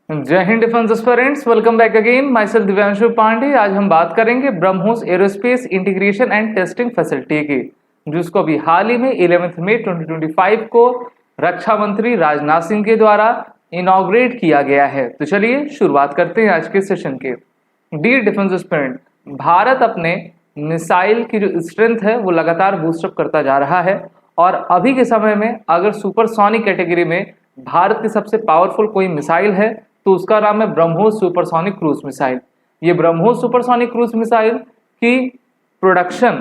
जय Hind defence aspirants, welcome back again. Myself Divyanshu Pandey. आज हम बात करेंगे BrahMos aerospace integration and testing facility की, जिसको अभी हाल ही में 11 मई 2025 को रक्षा मंत्री राजनाथ सिंह के द्वारा इनॉग्रेट किया गया है। तो चलिए शुरुआत करते हैं आज के सेशन के। डियर डिफेंस एस्पिरेंट, भारत अपने मिसाइल की जो स्ट्रेंथ है वो लगातार बूस्टअप करता जा रहा है और अभी के समय में अगर सुपरसोनिक कैटेगरी में भारत की सबसे पावरफुल कोई मिसाइल है तो उसका नाम है ब्रह्मोस सुपरसोनिक क्रूज मिसाइल। ये ब्रह्मोस सुपरसोनिक क्रूज मिसाइल की प्रोडक्शन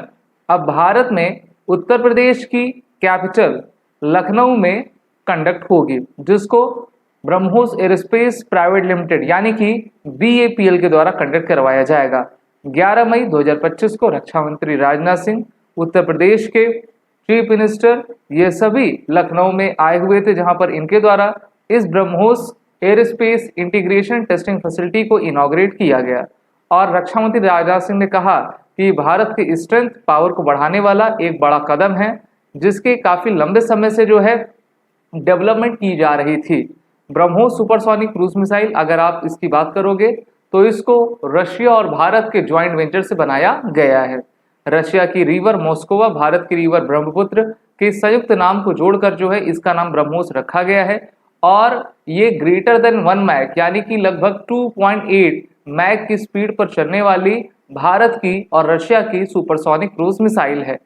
अब भारत में उत्तर प्रदेश की कैपिटल लखनऊ में कंडक्ट होगी, जिसको ब्रह्मोस एरोस्पेस प्राइवेट लिमिटेड यानी कि BAPL के द्वारा कंडक्ट करवाया जाएगा। 11 मई 2025 को रक्षा मंत्री राजनाथ सिंह, उत्तर प्रदेश के चीफ मिनिस्टर, ये सभी लखनऊ में आए हुए थे, जहां पर इनके द्वारा इस BrahMos aerospace integration testing facility को इनॉग्रेट किया गया। और रक्षा मंत्री राजनाथ सिंह ने कहा कि भारत की स्ट्रेंथ पावर को बढ़ाने वाला एक बड़ा कदम है, जिसके काफी लंबे समय से जो है डेवलपमेंट की जा रही थी। ब्रह्मोस सुपरसोनिक क्रूज मिसाइल, अगर आप इसकी बात करोगे तो इसको रशिया और भारत के ज्वाइंट वेंचर से बनाया गया है। रशिया की रिवर मॉस्कोवा, भारत की रिवर ब्रह्मपुत्र के संयुक्त नाम को जोड़कर जो है इसका नाम ब्रह्मोस रखा गया है। और ये ग्रेटर देन 1 मैक यानी कि लगभग 2.8 मैक की स्पीड पर चलने वाली भारत की और रशिया की सुपरसोनिक क्रूज मिसाइल है।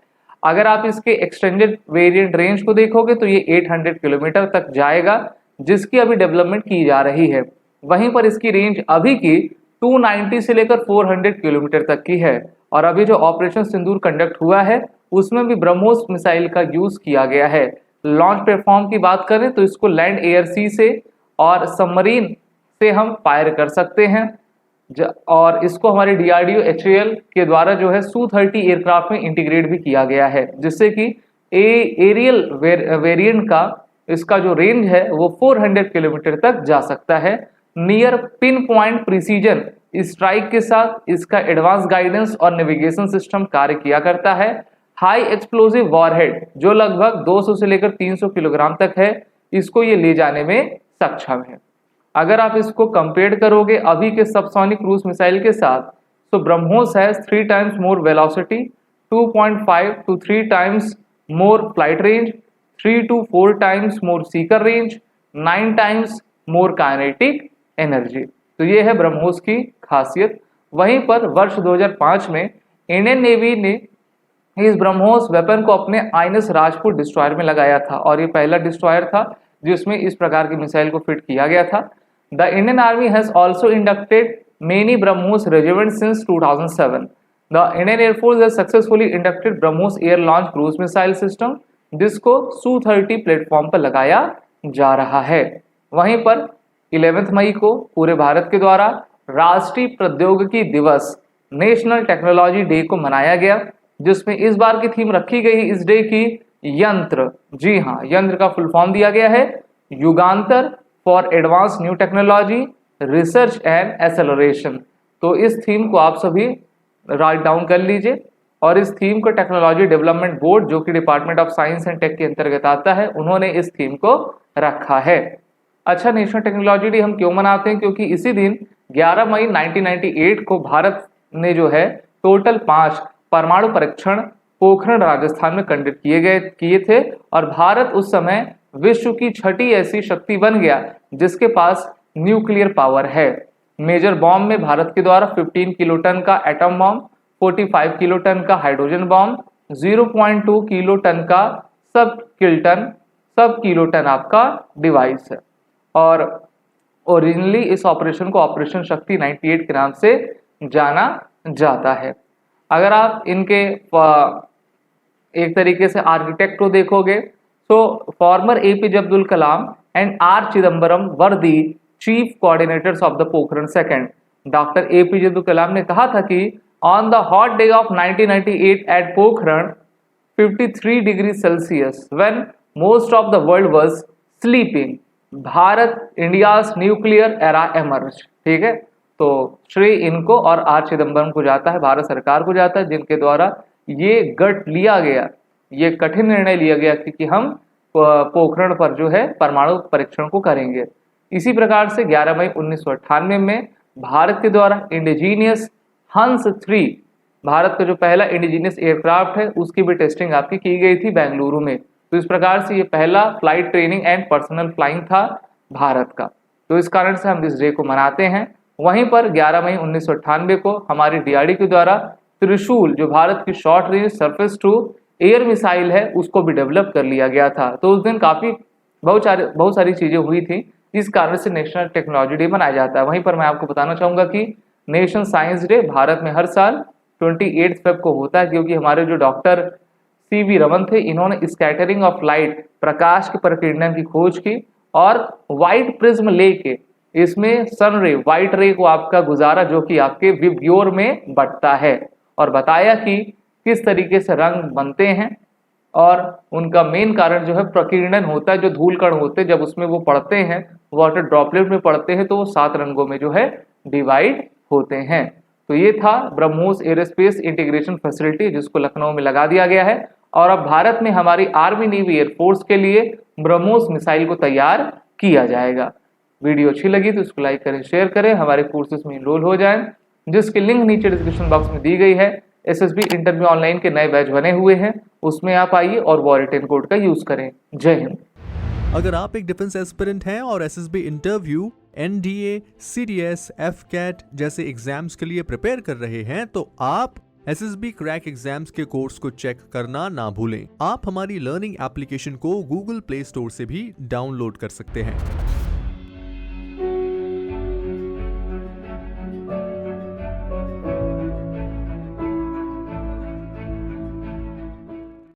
अगर आप इसके एक्सटेंडेड वेरिएंट रेंज को देखोगे तो ये 800 किलोमीटर तक जाएगा, जिसकी अभी डेवलपमेंट की जा रही है। वहीं पर इसकी रेंज अभी की 290 से लेकर 400 किलोमीटर तक की है। और अभी जो ऑपरेशन सिंदूर कंडक्ट हुआ है उसमें भी ब्रह्मोस मिसाइल का यूज किया गया है। लॉन्च प्लेटफॉर्म की बात करें तो इसको लैंड, एयर, सी से और सबमरीन से हम फायर कर सकते हैं। और इसको हमारे DRDO HAL के द्वारा जो है Su-30 एयरक्राफ्ट में इंटीग्रेट भी किया गया है, जिससे कि एरियल वेरिएंट का इसका जो रेंज है वो 400 किलोमीटर तक जा सकता है। Near pin point precision strike के साथ इसका एडवांस गाइडेंस और नेविगेशन सिस्टम कार्य किया करता है। हाई एक्सप्लोसिव वॉरहेड जो लगभग 200 से लेकर 300 किलोग्राम तक है, इसको ये ले जाने में सक्षम है। अगर आप इसको कंपेयर करोगे अभी के सबसोनिक क्रूज मिसाइल के साथ, तो BrahMos has 3 times more velocity, 2.5 to 3 times more flight range, 3 to 4 times more Sikar range, 9 times more kinetic energy. तो ये है ब्रह्मोस की खासियत। वहीं पर वर्ष 2005 में इंडियन नेवी ने इस ब्रह्मोस वेपन को अपने INS राजपुत डिस्ट्रॉयर में लगाया था और ये पहला डिस्ट्रॉयर था जिसमें इस प्रकार की मिसाइल को फिट किया गया था। The Indian army has also inducted many BrahMos regiment since 2007। The Indian air force has successfully inducted BrahMos air launch cruise missile system, जिसको Su-30 प्लेटफॉर्म पर लगाया जा रहा है। वहीं पर 11 मई को पूरे भारत के द्वारा राष्ट्रीय प्रौद्योगिकी दिवस, नेशनल टेक्नोलॉजी डे को मनाया गया, जिसमें इस बार की थीम रखी गई इस डे की यंत्र। जी हाँ, यंत्र का फुल फॉर्म दिया गया है Yugantar for advance new technology research and acceleration. तो इस थीम को आप सभी राइट डाउन कर लीजिए। और इस थीम को टेक्नोलॉजी डेवलपमेंट बोर्ड, जो कि department of science and tech के अंतर्गत आता है, उन्होंने इस थीम को रखा है। अच्छा, नेशनल टेक्नोलॉजी डे हम क्यों मनाते हैं? क्योंकि इसी दिन 11 मई 1998 को भारत ने जो है टोटल 5 परमाणु परीक्षण पोखरण राजस्थान में कंडक्ट किए थे। और भारत उस समय विश्व की 6ठी ऐसी शक्ति बन गया जिसके पास न्यूक्लियर पावर है। मेजर बॉम्ब में भारत के द्वारा 15 किलोटन का एटम बॉम्ब, 45 किलोटन का हाइड्रोजन बॉम्ब, 0.2 किलोटन का सब किलोटन आपका डिवाइस है। और ओरिजिनली इस ऑपरेशन को ऑपरेशन शक्ति 98 के नाम से जाना जाता है। अगर आप इनके एक तरीके से आर्किटेक्ट को देखोगे तो former APJ Abdul Kalam and R Chidambaram were the chief coordinators of the Pokhran second. Doctor APJ Abdul Kalam ने कहा था कि on the hot day of 1998 at Pokhran 53 degree Celsius when most of the world was sleeping, Bharat India's nuclear era emerge. ठीक है, तो श्रेय इनको और R चिदम्बरम को जाता है, भारत सरकार को जाता है, जिनके द्वारा ये गट लिया गया, ये कठिन निर्णय लिया गया कि हम पोखरण पर जो है परमाणु परीक्षण को करेंगे। इसी प्रकार से 11 मई 1998 में भारत के द्वारा इंडिजीनियस हंस 3, भारत का जो पहला इंडिजीनियस एयरक्राफ्ट है, उसकी भी टेस्टिंग आपकी की गई थी बेंगलुरु में। तो इस प्रकार से ये पहला flight training and personal flying था भारत का। तो इस कारण से हम इस डे को मनाते हैं। वहीं पर 11 मई 1998 को हमारी DRDO के द्वारा त्रिशूल, जो भारत की short range surface to air missile है, उसको भी डेवलप कर लिया गया था। तो उस दिन काफी बहुत सारी चीजें हुई थी, इस कारण से नेशनल टेक्नोलॉजी डे मनाया जाता है। वहीं पर मैं आपको बताना चाहूंगा कि नेशनल साइंस डे भारत में हर साल 28 फेब को होता है, क्योंकि हमारे जो डॉक्टर CV रमन थे, इन्होंने स्कैटरिंग ऑफ लाइट, प्रकाश के प्रकीर्णन की खोज की और व्हाइट प्रिज्म लेके इसमें सन रे, व्हाइट रे को आपका गुजारा, जो कि आपके विब्योर में बटता है, और बताया कि किस तरीके से रंग बनते हैं और उनका मेन कारण जो है प्रकीर्णन होता है। जो धूल कण होते हैं, जब उसमें वो पड़ते हैं, वाटर ड्रॉपलेट में पड़ते हैं, तो वो 7 रंगों में जो है डिवाइड होते हैं। तो ये था ब्रह्मोस एरोस्पेस इंटीग्रेशन फैसिलिटी, जिसको लखनऊ में लगा दिया गया है। और अब भारत में हमारी आर्मी, नेवी, एयरफोर्स के लिए ब्रह्मोस मिसाइल को तैयार किया जाएगा। वीडियो अच्छी लगी तो इसको लाइक करें, शेयर करें, हमारे कोर्सेज में इनरोल हो जाएं, जिसकी लिंक नीचे डिस्क्रिप्शन बॉक्स में दी गई है। SSB इंटरव्यू ऑनलाइन के नए बैच बने हुए हैं, उसमें आप आइए और वो रिटन कोड का यूज करें। जय हिंद। अगर आप एक डिफेंस एस्पिरेंट हैं और SSB interview, NDA, CDS, FCAT जैसे एग्जाम्स के लिए प्रिपेयर कर रहे हैं, तो आप SSB क्रैक एग्जाम्स के कोर्स को चेक करना ना भूलें। आप हमारी लर्निंग एप्लीकेशन को Google Play स्टोर से भी डाउनलोड कर सकते हैं।